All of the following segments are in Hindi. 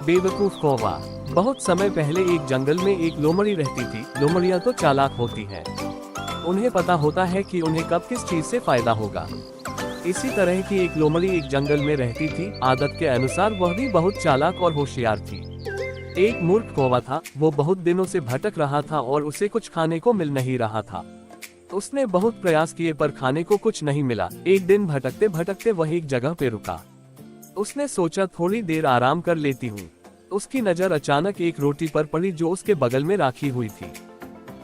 बेवकूफ कौवा। बहुत समय पहले एक जंगल में एक लोमड़ी रहती थी। लोमड़ियां तो चालाक होती हैं। उन्हें पता होता है कि उन्हें कब किस चीज से फायदा होगा। इसी तरह की एक लोमड़ी एक जंगल में रहती थी। आदत के अनुसार वह भी बहुत चालाक और होशियार थी। एक मूर्ख कौवा था। वो बहुत दिनों से भटक रहा था और उसे कुछ खाने को मिल नहीं रहा था। उसने बहुत प्रयास किए पर खाने को कुछ नहीं मिला। एक दिन भटकते भटकते वह एक जगह पे रुका। उसने सोचा थोड़ी देर आराम कर लेती हूँ। उसकी नजर अचानक एक रोटी पर पड़ी जो उसके बगल में राखी हुई थी।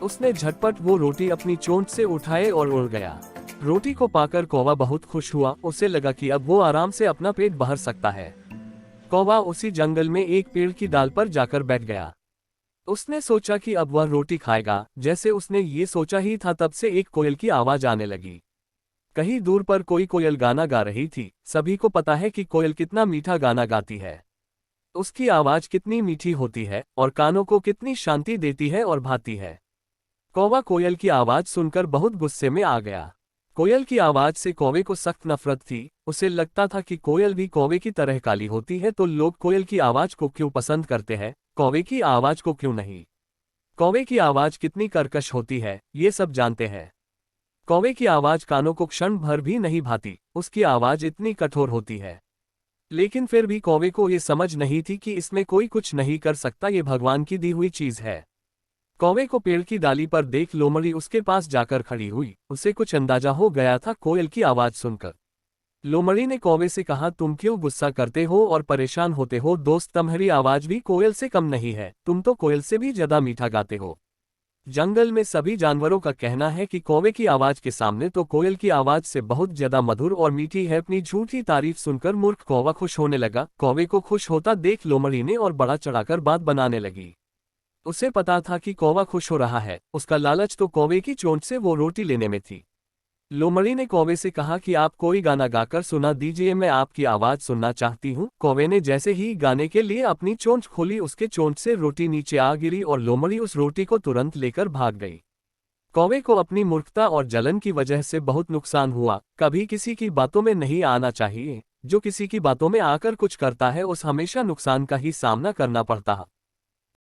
उसने झटपट वो रोटी अपनी चोंच से उठाए और उड़ गया। रोटी को पाकर कौवा बहुत खुश हुआ। उसे लगा कि अब वो आराम से अपना पेट भर सकता है। कौवा उसी जंगल में एक पेड़ की डाल पर जाकर बैठ गया। उसने सोचा कि अब वह रोटी खाएगा। जैसे उसने ये सोचा ही था तब से एक कोयल की आवाज आने लगी। कहीं दूर पर कोई कोयल गाना गा रही थी। सभी को पता है कि कोयल कितना मीठा गाना गाती है। उसकी आवाज कितनी मीठी होती है और कानों को कितनी शांति देती है और भाती है। कौवा कोयल की आवाज सुनकर बहुत गुस्से में आ गया। कोयल की आवाज से कौवे को सख्त नफरत थी। उसे लगता था कि कोयल भी कौवे की तरह काली होती है तो लोग कोयल की आवाज को क्यों पसंद करते हैं, कौवे की आवाज को क्यों नहीं। कौवे की आवाज कितनी कर्कश होती है ये सब जानते हैं। कौवे की आवाज कानों को क्षण भर भी नहीं भाती। उसकी आवाज इतनी कठोर होती है। लेकिन फिर भी कौवे को ये समझ नहीं थी कि इसमें कोई कुछ नहीं कर सकता, ये भगवान की दी हुई चीज है। कौवे को पेड़ की डाली पर देख लोमड़ी उसके पास जाकर खड़ी हुई। उसे कुछ अंदाजा हो गया था कोयल की आवाज सुनकर। लोमड़ी ने कौवे से कहा, तुम क्यों गुस्सा करते हो और परेशान होते हो दोस्त, तुम्हारी आवाज भी कोयल से कम नहीं है। तुम तो कोयल से भी ज्यादा मीठा गाते हो। जंगल में सभी जानवरों का कहना है कि कौवे की आवाज के सामने तो कोयल की आवाज से बहुत ज्यादा मधुर और मीठी है। अपनी झूठी तारीफ सुनकर मूर्ख कौवा खुश होने लगा। कौवे को खुश होता देख लोमड़ी ने और बड़ा चढ़ाकर बात बनाने लगी। उसे पता था कि कौवा खुश हो रहा है। उसका लालच तो कौवे की चोंच से वो रोटी लेने में थी। लोमड़ी ने कौवे से कहा कि आप कोई गाना गाकर सुना दीजिए, मैं आपकी आवाज सुनना चाहती हूँ। कौवे ने जैसे ही गाने के लिए अपनी चोंच खोली उसके चोंच से रोटी नीचे आ गिरी और लोमड़ी उस रोटी को तुरंत लेकर भाग गई। कौवे को अपनी मूर्खता और जलन की वजह से बहुत नुकसान हुआ। कभी किसी की बातों में नहीं आना चाहिए। जो किसी की बातों में आकर कुछ करता है उस हमेशा नुकसान का ही सामना करना पड़ता है।